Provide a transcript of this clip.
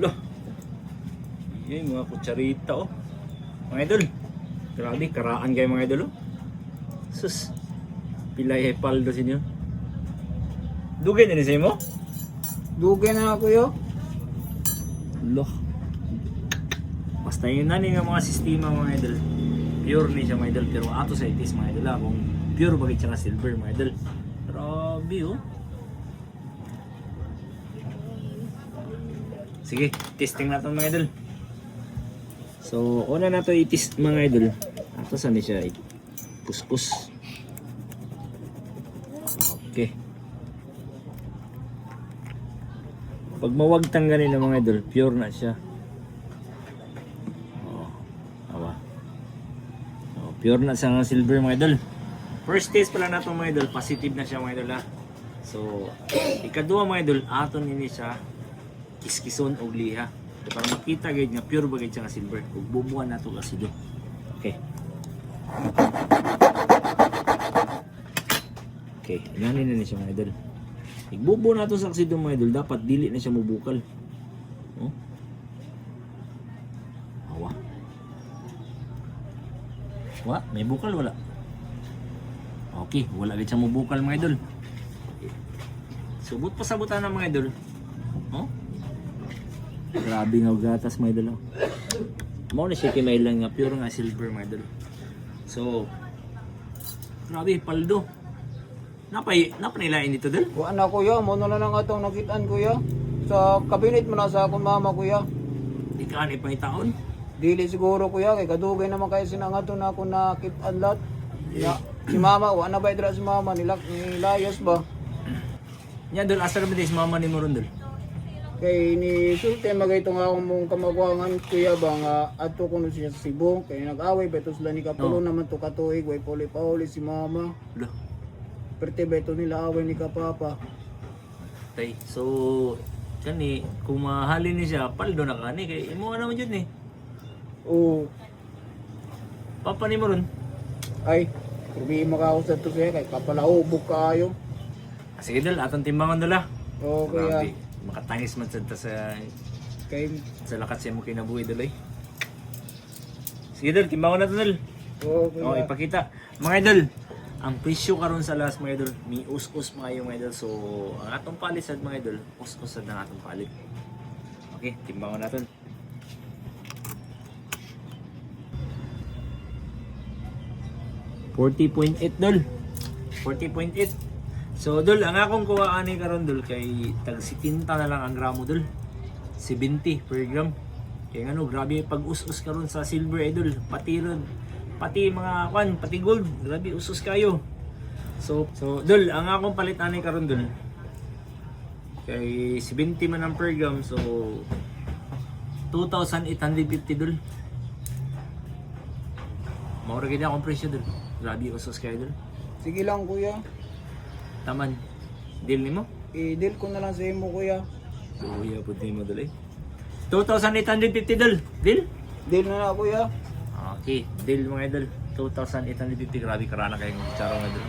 Loh. Yan mga kutsarita oh. Mga idol. Grabe, karaan kayo mga idol oh. Sus. Pilay paldo sinyo. Dugay din sa mo? Dugay na kuya. Loh. Basta yun na nga mga sistema mga idol. Pure ni siya mga idol. Pero ato sa itis mga idol ah. Kung pure bagay siya silver mga idol. Grabe oh. Sige, testing natin mga idol. So, una na to i-test mga idol. Ato saan siya puspus. Okay. Pag mawag tanggalin ng mga idol, pure na siya. Oh, awa. So, pure na sa silver mga idol. First test pala na to mga idol, positive na siya mga idol ha. So, ikaduha mga idol, aton ini siya kiskison o liha. So, para makita gayud nga pure bagay siya nga silver. Ug bubuan nato asido. Okay. Okay, inanin na siya mga idol. Igbubo na to sa asido mga idol, dapat dili na siya mubukal. Oh. Awa. Wa, may bukal wala. Okay, wala gid siya mubukal mga idol. Subot pa sabutan ng mga idol. Oh. Grabe nga gatas mga idol. Mao na siya kinailan nga pure nga silver mga idol. So, grabe paldo. Napanilain dito dol? Wa na kuya, mo na lang atong nakitaan kuya. Sa kabinet mo na sa akong mama kuya. Di ka ni pangitaon. Dili siguro kuya kay kadugay naman kayo sinangato na ako nakitaan lot. Ya, si mama wa na ba dira si mama nilayas ba? Nya dol asa ra ba si mama ni mo ron dol? Kay ni sulte magay itong akong mong kamagwangan kuya ba nga ato kuno siya sa Cebu kay nag-away beto sila ni Kapulo naman to katuig way puli si mama. Lo. Perte beto nila away ni Kapapa. Tay, so kani kung mahalin ni siya paldo na kani kay imo naman jud ni. O Papa ni mo ron. ay hindi makausap to siya kay kapalaubog kaayo. Sige dol, atong timbangan dol ah. O kuya Grabe, makatangis man sa kay lakat siya mo kinabuhi dol eh. Sige dol, timbangan na to dol. o Oh, kuya. ipakita. Mga idol, ang presyo karon sa last mga idol, may us-us mga yung mga idol. So, ang atong palit sad mga idol, us-us sad ang atong palit. Okay, timbangan natin. $40.8 dol. 40.8. So dol, ang akong kuhaan ni karon dol kay tag 70 na lang ang gramo dol. 70 per gram. Kaya ano, grabe pag us-us karon sa silver idol, pati ron, pati mga kwan, pati gold, grabe usus kayo. So dol, ang akong palitan ni karon dol kay 70 man ang per gram, so 2,850 dol. Maura gid akong presyo dol. Grabe usus kayo dol. Sige lang kuya. Taman. Deal nimo? I-deal ko na lang sa imo kuya. Kuya pud nimo dol eh. 2,850 dol. Deal? Deal na na kuya. Okay, deal mga idol. 2,850, grabe karana kayong charo nga dol.